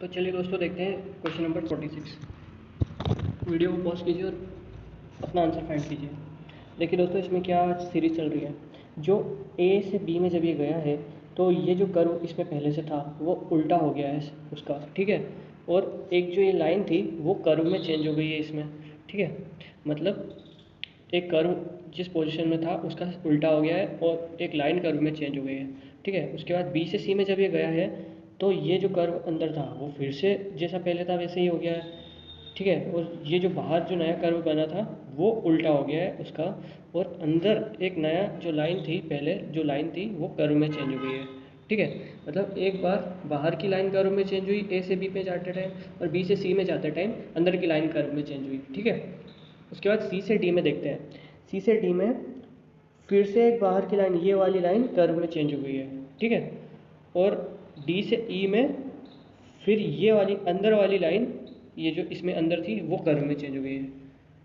तो चलिए दोस्तों देखते हैं क्वेश्चन नंबर 46। वीडियो को पॉज कीजिए और अपना आंसर फाइंड कीजिए। देखिए दोस्तों, इसमें क्या सीरीज चल रही है। जो ए से बी में जब ये गया है तो ये जो कर्व इसमें पहले से था वो उल्टा हो गया है उसका, ठीक है। और एक जो ये लाइन थी वो कर्व में चेंज हो गई है इसमें, ठीक है। मतलब एक कर्व जिस पोजीशन में था उसका उल्टा हो गया है और एक लाइन कर्व में चेंज हो गई है, ठीक है। उसके बाद बी से सी में जब ये गया है तो ये जो कर्व अंदर था वो फिर से जैसा पहले था वैसे ही हो गया है, ठीक है। और ये जो बाहर जो नया कर्व बना था वो उल्टा हो गया है उसका, और अंदर एक नया जो लाइन थी, पहले जो लाइन थी वो कर्व में चेंज हो गई है, ठीक है। मतलब एक बार बाहर की लाइन कर्व में चेंज हुई ए से बी पे जाते टाइम, और बी से सी में जाते टाइम अंदर की लाइन कर्व में चेंज हुई, ठीक है। उसके बाद सी से डी में देखते हैं। सी से डी में फिर से एक बाहर की लाइन, ये वाली लाइन कर्व में चेंज हो गई है, ठीक है। और डी से ई में फिर ये वाली अंदर वाली लाइन, ये जो इसमें अंदर थी वो कर्व में चेंज हो गई है।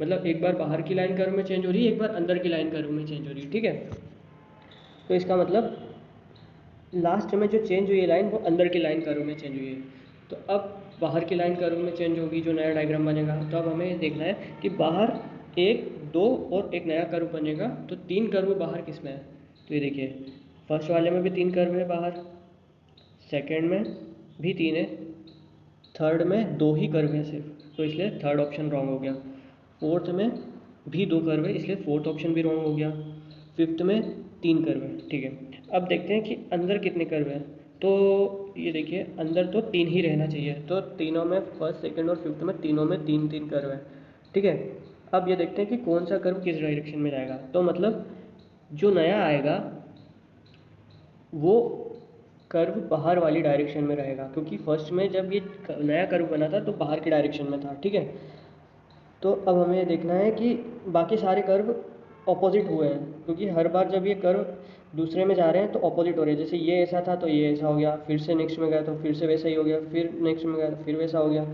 मतलब एक बार बाहर की लाइन कर्व में चेंज हो रही है, एक बार अंदर की लाइन कर्व में चेंज हो रही है, ठीक है। तो इसका मतलब लास्ट में जो चेंज हुई है लाइन वो अंदर की लाइन कर्व में चेंज हुई है। तो अब बाहर की लाइन कर्व में चेंज होगी, जो नया डायग्राम बनेगा। तो अब हमें देखना है कि बाहर एक, दो और एक नया कर्व बनेगा। तो तीन कर्व बाहर किस में है, तो ये देखिए फर्स्ट वाले में भी तीन कर्व है बाहर, सेकेंड में भी तीन है, थर्ड में दो ही कर्व है सिर्फ, तो इसलिए थर्ड ऑप्शन रॉन्ग हो गया। फोर्थ में भी दो कर्व है इसलिए फोर्थ ऑप्शन भी रॉन्ग हो गया। फिफ्थ में तीन कर्व है, ठीक है। अब देखते हैं कि अंदर कितने कर्व हैं। तो ये देखिए अंदर तो तीन ही रहना चाहिए, तो तीनों में फर्स्ट सेकंड और फिफ्थ में तीनों में तीन तीन कर्व है, ठीक है। अब ये देखते हैं कि कौन सा कर्व किस डायरेक्शन में जाएगा। तो मतलब जो नया आएगा वो कर्व बाहर वाली डायरेक्शन में रहेगा, क्योंकि फर्स्ट में जब ये नया कर्व बना था तो बाहर की डायरेक्शन में था, ठीक है। तो अब हमें देखना है कि बाकी सारे कर्व ऑपोजिट हुए हैं, क्योंकि हर बार जब ये कर्व दूसरे में जा रहे हैं तो ऑपोजिट हो रहे हैं। जैसे ये ऐसा था तो ये ऐसा हो गया, फिर से नेक्स्ट में गया तो फिर से वैसा ही हो गया, फिर नेक्स्ट में गया तो फिर वैसा हो गया,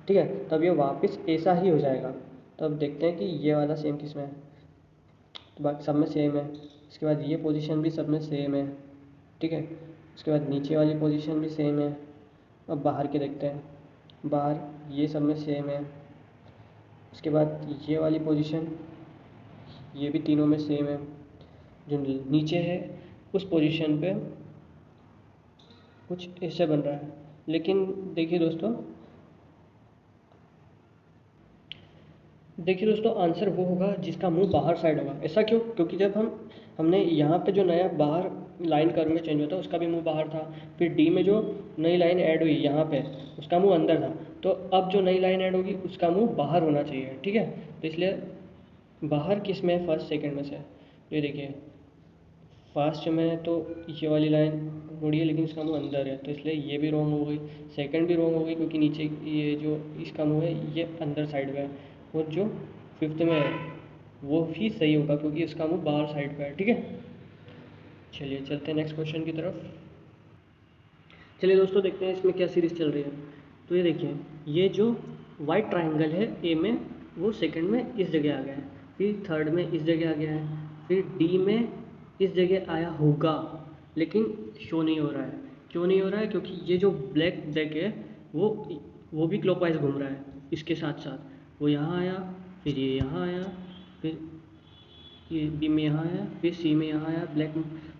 ठीक है। तब ये वापस ऐसा ही हो जाएगा। तो अब देखते हैं कि ये वाला सेम किस में है, तो बाकी सब में सेम है। इसके बाद ये पोजीशन भी सब में सेम है, ठीक है। उसके बाद नीचे वाली पोजीशन भी सेम है। अब बाहर के देखते हैं, बाहर ये सब में सेम है। उसके बाद ये वाली पोजीशन, ये भी तीनों में सेम है। जो नीचे है उस पोजीशन पे कुछ ऐसे बन रहा है, लेकिन देखिए दोस्तों आंसर वो होगा जिसका मुंह बाहर साइड होगा। ऐसा क्यों? क्योंकि जब हमने यहाँ पे जो नया बाहर लाइन कर्व में चेंज होता है उसका भी मुंह बाहर था। फिर डी में जो नई लाइन ऐड हुई यहाँ पे उसका मुंह अंदर था। तो अब जो नई लाइन ऐड होगी उसका मुंह बाहर होना चाहिए, ठीक है। तो इसलिए बाहर किस में है, फर्स्ट सेकंड में से। तो ये देखिए फर्स्ट में तो ये वाली लाइन मुड़ी है लेकिन इसका मुंह अंदर है, तो इसलिए ये भी रॉन्ग हो गई। सेकंड भी रॉन्ग हो गई क्योंकि नीचे ये जो इसका मुंह है ये अंदर साइड में है। और जो फिफ्थ में है वो भी सही होगा क्योंकि इसका मुंह बाहर साइड पे है, ठीक है। चलिए चलते हैं नेक्स्ट क्वेश्चन की तरफ। चलिए दोस्तों देखते हैं इसमें क्या सीरीज चल रही है। तो ये देखिए ये जो वाइट ट्राइंगल है ए में वो सेकंड में इस जगह आ गया है, फिर थर्ड में इस जगह आ गया है, फिर डी में इस जगह आया होगा लेकिन शो नहीं हो रहा है। क्यों नहीं हो रहा है? क्योंकि ये जो ब्लैक ब्लैक है वो भी क्लॉकवाइज घूम रहा है इसके साथ साथ। वो यहाँ आया, फिर ये यहाँ आया, फिर ये बी में यहाँ आया, फिर सी में यहाँ आया, ब्लैक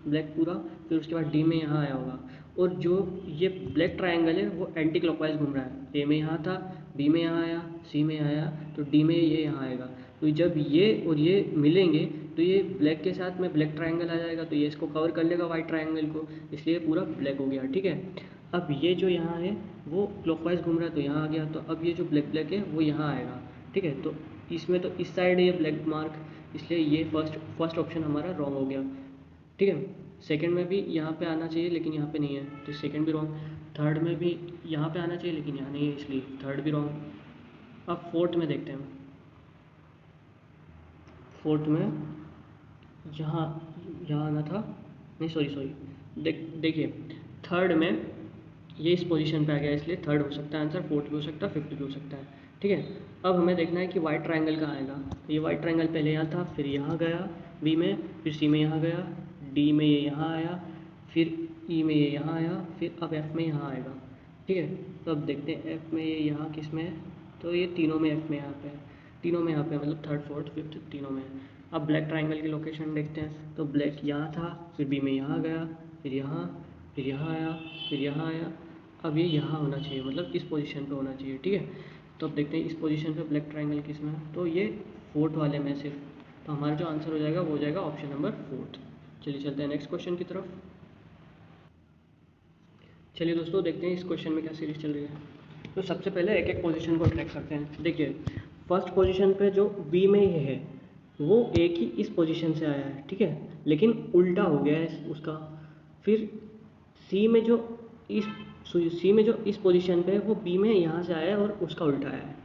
ब्लैक पूरा, फिर उसके बाद डी में यहाँ आया होगा। और जो ये ब्लैक ट्रायंगल है वो एंटी क्लॉकवाइज घूम रहा है। ए में यहाँ था, बी में यहाँ आया, सी में यहाँ आया, तो डी में ये यहाँ आएगा। तो जब ये और ये मिलेंगे तो ये ब्लैक के साथ में ब्लैक ट्रायंगल आ जाएगा, तो ये इसको कवर कर लेगा वाइट ट्रायंगल को, इसलिए पूरा ब्लैक हो गया, ठीक है। अब ये जो यहाँ है वो क्लॉकवाइज घूम रहा है तो यहाँ आ गया, तो अब ये जो ब्लैक ब्लैक है वो यहाँ आएगा, ठीक है। तो इसमें तो इस साइड है ये ब्लैक मार्क, इसलिए ये फर्स्ट ऑप्शन हमारा रॉन्ग हो गया, ठीक है। सेकंड में भी यहाँ पे आना चाहिए लेकिन यहाँ पे नहीं है तो सेकंड भी रॉन्ग। थर्ड में भी यहाँ पे आना चाहिए लेकिन यहाँ नहीं है इसलिए थर्ड भी रॉन्ग। अब फोर्थ में देखते हैं। फोर्थ में यहाँ यहाँ आना था, नहीं सॉरी देखिए थर्ड में ये इस पोजीशन पे आ गया इसलिए थर्ड हो सकता है आंसर, फोर्थ भी हो सकता है, फिफ्थ भी हो सकता है, ठीक है। अब हमें देखना है कि वाइट ट्रायंगल कहाँ आएगा। ये वाइट ट्रायंगल पहले यहाँ था, फिर यहाँ गया बी में, फिर सी में यहाँ गया, डी में ये यहाँ आया, फिर ई में ये यहाँ आया, फिर अब एफ में यहाँ आएगा, ठीक है। तो अब देखते हैं एफ में ये यहाँ किस में है, तो ये तीनों में एफ में यहाँ पे है, तीनों में यहाँ पे मतलब थर्ड फोर्थ फिफ्थ तीनों में है। अब ब्लैक ट्राइंगल की लोकेशन देखते हैं, तो ब्लैक यहाँ था, फिर बी में यहाँ गया, फिर यहाँ, फिर यहाँ आया, फिर यहाँ आया। अब ये यहाँ होना चाहिए, मतलब इस पोजीशन पे होना चाहिए, ठीक है। तो अब देखते हैं इस पोजीशन पे ब्लैक ट्राइंगल किस में है, तो ये फोर्थ वाले में सिर्फ, तो हमारा जो आंसर हो जाएगा वो हो जाएगा ऑप्शन नंबर फोर्थ। चलिए चलते हैं नेक्स्ट क्वेश्चन की तरफ। चलिए दोस्तों देखते हैं इस क्वेश्चन में क्या सीरीज चल रही है। तो सबसे पहले एक एक पोजीशन को ट्रैक करते हैं। देखिए फर्स्ट पोजीशन पे जो बी में ये है वो एक ही इस पोजीशन से आया है, ठीक है, लेकिन उल्टा हो गया है उसका। फिर सी में जो इस पोजीशन पे है वो बी में यहाँ से आया है और उसका उल्टा आया है,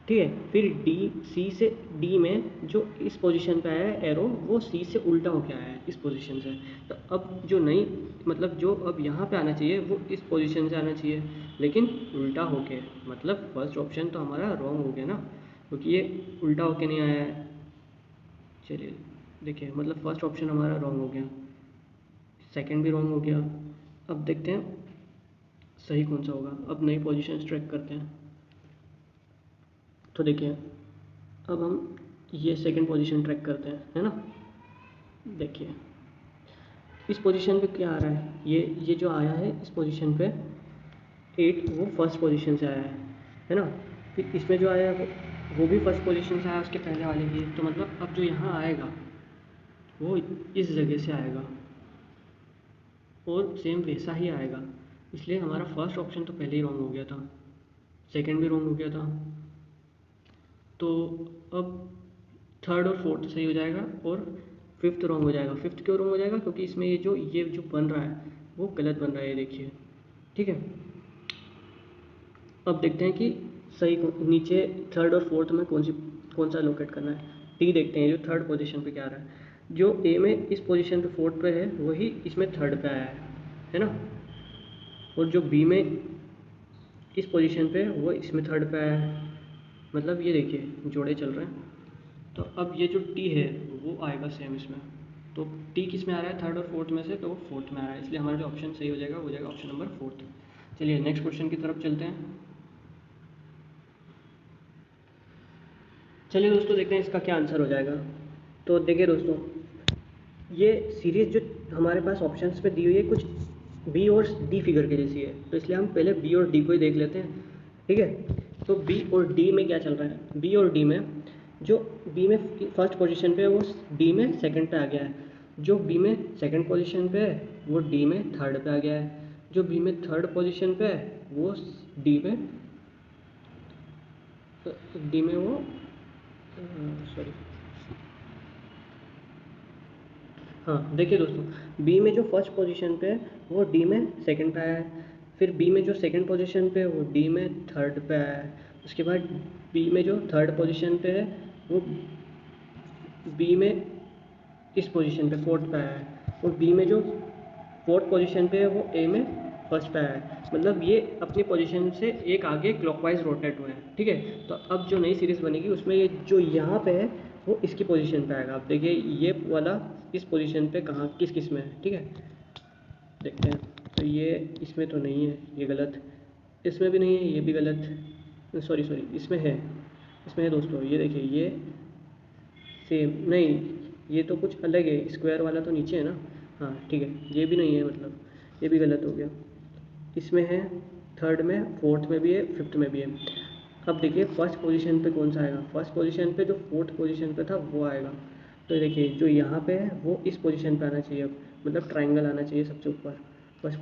ठीक है। फिर सी से डी में जो इस पोजीशन पे आया है एरो, वो सी से उल्टा होके आया है इस पोजीशन से। तो अब जो नई मतलब जो अब यहाँ पे आना चाहिए वो इस पोजीशन से आना चाहिए, लेकिन उल्टा होके, मतलब फर्स्ट ऑप्शन तो हमारा रॉन्ग हो गया ना, क्योंकि ये उल्टा होके नहीं आया है। चलिए देखिए मतलब फर्स्ट ऑप्शन हमारा रॉन्ग हो गया, सेकंड भी रॉन्ग हो गया। अब देखते हैं सही कौन सा होगा। अब नई पोजीशन ट्रैक करते हैं। तो देखिए अब हम ये सेकंड पोजीशन ट्रैक करते हैं, है ना। देखिए इस पोजीशन पे क्या आ रहा है, ये जो आया है इस पोजीशन पे 8, वो फर्स्ट पोजीशन से आया है ना। फिर इसमें जो आया है वो भी फर्स्ट पोजीशन से आया उसके पहले वाले की, तो मतलब अब जो यहाँ आएगा वो इस जगह से आएगा और सेम वैसा ही आएगा। इसलिए हमारा फर्स्ट ऑप्शन तो पहले ही रॉन्ग हो गया था, सेकंड भी रॉन्ग हो गया था, तो अब थर्ड और फोर्थ सही हो जाएगा और फिफ्थ रॉन्ग हो जाएगा। फिफ्थ क्यों रॉन्ग हो जाएगा, क्योंकि इसमें ये जो बन रहा है वो गलत बन रहा है, ये देखिए, ठीक है। अब देखते हैं कि सही नीचे थर्ड और फोर्थ में कौन सा लोकेट करना है। टी देखते हैं जो थर्ड पोजीशन पे क्या आ रहा है, जो ए में इस पोजीशन पे फोर्थ पे है वही इसमें थर्ड पे आया है ना। और जो बी में इस पोजीशन पे वो इसमें थर्ड पे आया है, मतलब ये देखिए जोड़े चल रहे हैं। तो अब ये जो टी है वो आएगा सेम इसमें, तो टी किस में आ रहा है थर्ड और फोर्थ में से, तो वो फोर्थ में आ रहा है, इसलिए हमारा जो ऑप्शन सही हो जाएगा वो जाएगा ऑप्शन नंबर फोर्थ। चलिए नेक्स्ट क्वेश्चन की तरफ चलते हैं। चलिए दोस्तों देखते हैं इसका क्या आंसर हो जाएगा। तो देखिए दोस्तों ये सीरीज़ जो हमारे पास ऑप्शंस पे दी हुई है कुछ बी और डी फिगर के जैसी है, तो इसलिए हम पहले बी और डी को ही देख लेते हैं, ठीक है। तो बी और डी में क्या चल रहा है, बी और डी में जो बी में फर्स्ट पोजीशन पे है वो डी में सेकंड पे आ गया है, जो बी में सेकंड पोजीशन पे है वो डी में थर्ड पे आ गया है, जो बी में थर्ड पोजीशन पे है वो डी में वो सॉरी हाँ देखिए दोस्तों बी में जो फर्स्ट पोजीशन पे है वो डी में सेकंड पे आया है, फिर बी में जो सेकंड पोजीशन पे है वो डी में थर्ड पे आया है, उसके बाद बी में जो थर्ड पोजीशन पे है वो बी में इस पोजीशन पे फोर्थ पे आया है, और बी में जो फोर्थ पोजीशन पे है वो ए में फर्स्ट पे आया है, मतलब ये अपनी पोजीशन से एक आगे क्लॉकवाइज रोटेट हुए हैं, ठीक है। तो अब जो नई सीरीज़ बनेगी उसमें ये जो यहाँ पे है वो इसकी पोजीशन पे आएगा। आप देखिए ये वाला इस पोजीशन पे कहाँ किस में है, ठीक है, देखते हैं। तो ये इसमें तो नहीं है, ये गलत, इसमें भी नहीं है, ये भी गलत, सॉरी इसमें है दोस्तों, ये देखिए ये सेम नहीं, ये तो कुछ अलग है, स्क्वायर वाला तो नीचे है ना, हाँ ठीक है, ये भी नहीं है, मतलब ये भी गलत हो गया। इसमें है थर्ड में, फोर्थ में भी है, फिफ्थ में भी है। अब देखिए फर्स्ट पोजीशन पे कौन सा आएगा, फर्स्ट पोजीशन पे जो फोर्थ पोजीशन पे था वो आएगा। तो देखिए जो यहाँ पे है वो इस पोजीशन पे आना चाहिए, अब मतलब ट्रायंगल आना चाहिए सबसे ऊपर फर्स्ट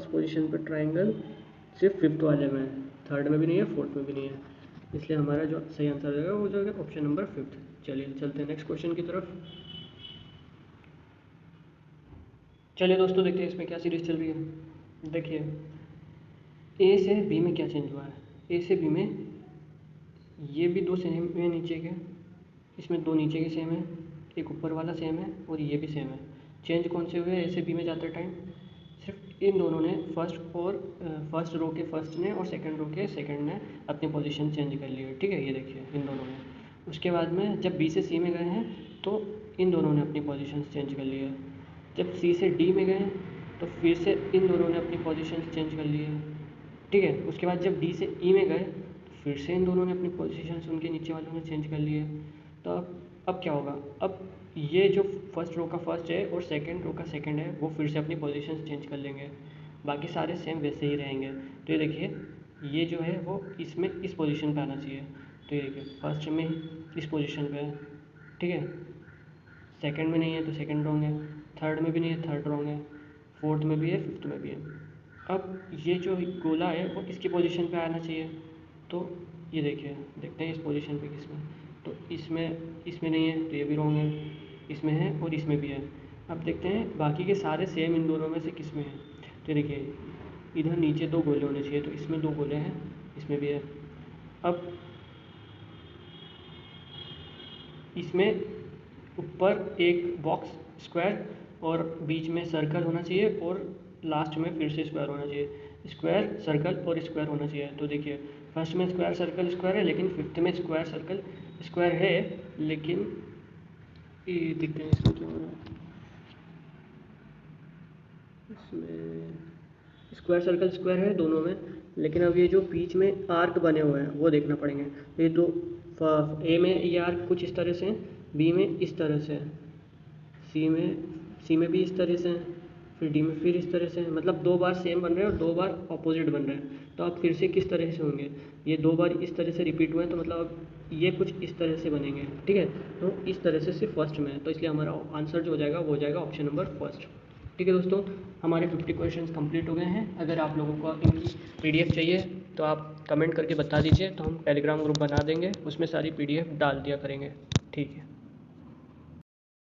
पोजीशन पे ट्रायंगल सिर्फ फिफ्थ वाले में है, थर्ड में भी नहीं है, फोर्थ में भी नहीं है, इसलिए हमारा जो सही आंसर हो जाएगा वो जो है ऑप्शन नंबर फिफ्थ। चलिए चलते हैं नेक्स्ट क्वेश्चन की तरफ। चलिए दोस्तों देखते हैं इसमें क्या सीरीज चल रही है। देखिए ए से बी में क्या चेंज हुआ है, ए से बी में ये भी दो सेम है नीचे के, इसमें दो नीचे के सेम है, एक ऊपर वाला सेम है और ये भी सेम है। चेंज कौन से हुए ए से बी में जाते टाइम, सिर्फ इन दोनों ने फर्स्ट रो के फर्स्ट ने और सेकंड रो के सेकंड ने अपनी पोजीशन चेंज कर ली है, ठीक है, ये देखिए इन दोनों ने। उसके बाद में जब बी से सी में गए हैं तो इन दोनों ने अपनी पोजीशन चेंज कर ली है, जब सी से डी में गए तो फिर से इन दोनों ने अपनी पोजीशन चेंज कर ली है, ठीक है। उसके बाद जब डी से ई में गए तो फिर से इन दोनों ने अपनी पोजीशन उनके नीचे वालों ने चेंज कर ली है। तो अब क्या होगा, अब ये जो फर्स्ट रो का फर्स्ट है और सेकंड रो का सेकंड है वो फिर से अपनी पोजीशन चेंज कर लेंगे, बाकी सारे सेम वैसे ही रहेंगे। तो ये देखिए ये जो है वो इसमें इस पोजीशन पे आना चाहिए। तो ये देखिए फर्स्ट में इस पोजीशन पे है, ठीक है। सेकंड में नहीं है तो सेकंड रॉन्ग है, थर्ड में भी नहीं है थर्ड रॉन्ग है, फोर्थ में भी है फिफ्थ में भी है। अब ये जो गोला है वो इसकी पोजीशन पे आना चाहिए। तो ये देखिए देखते हैं इस पोजीशन पे किसमें, तो इसमें नहीं है तो ये भी रॉन्ग है, इसमें है और इसमें भी है। अब देखते हैं बाकी के सारे सेम इन दोनों में से किस में है। तो देखिए इधर नीचे 2 गोले होने चाहिए, तो इसमें 2 गोले हैं, इसमें भी है। अब इसमें ऊपर एक बॉक्स स्क्वायर और बीच में सर्कल होना चाहिए और लास्ट में फिर से स्क्वायर होना चाहिए। स्क्वायर सर्कल और स्क्वायर होना चाहिए। तो देखिए फर्स्ट में स्क्वायर सर्कल स्क्वायर है, लेकिन फिफ्थ में स्क्वायर सर्कल स्क्वायर है, लेकिन ये देखते हैं इसमें क्या हो रहा है। इसमें स्क्वायर सर्कल स्क्वायर है दोनों में, लेकिन अब ये जो बीच में आर्क बने हुए हैं वो देखना पड़ेंगे। ये दो ए में ये आर्क कुछ इस तरह से हैं, बी में इस तरह से है, सी में भी इस तरह से हैं, फिर डी में फिर इस तरह से हैं। मतलब 2 बार सेम बन रहे हैं और 2 बार अपोजिट बन रहे हैं। तो अब फिर से किस तरह से होंगे, ये 2 बार इस तरह से रिपीट हुए हैं, तो मतलब अब ये कुछ इस तरह से बनेंगे, ठीक है। तो इस तरह से सिर्फ फर्स्ट में है, तो इसलिए हमारा आंसर जो हो जाएगा वो हो जाएगा ऑप्शन नंबर फर्स्ट। ठीक है दोस्तों, हमारे 50 क्वेश्चंस कंप्लीट हो गए हैं। अगर आप लोगों को इनकी पीडीएफ चाहिए तो आप कमेंट करके बता दीजिए, तो हम टेलीग्राम ग्रुप बना देंगे, उसमें सारी पीडीएफ डाल दिया करेंगे। ठीक है।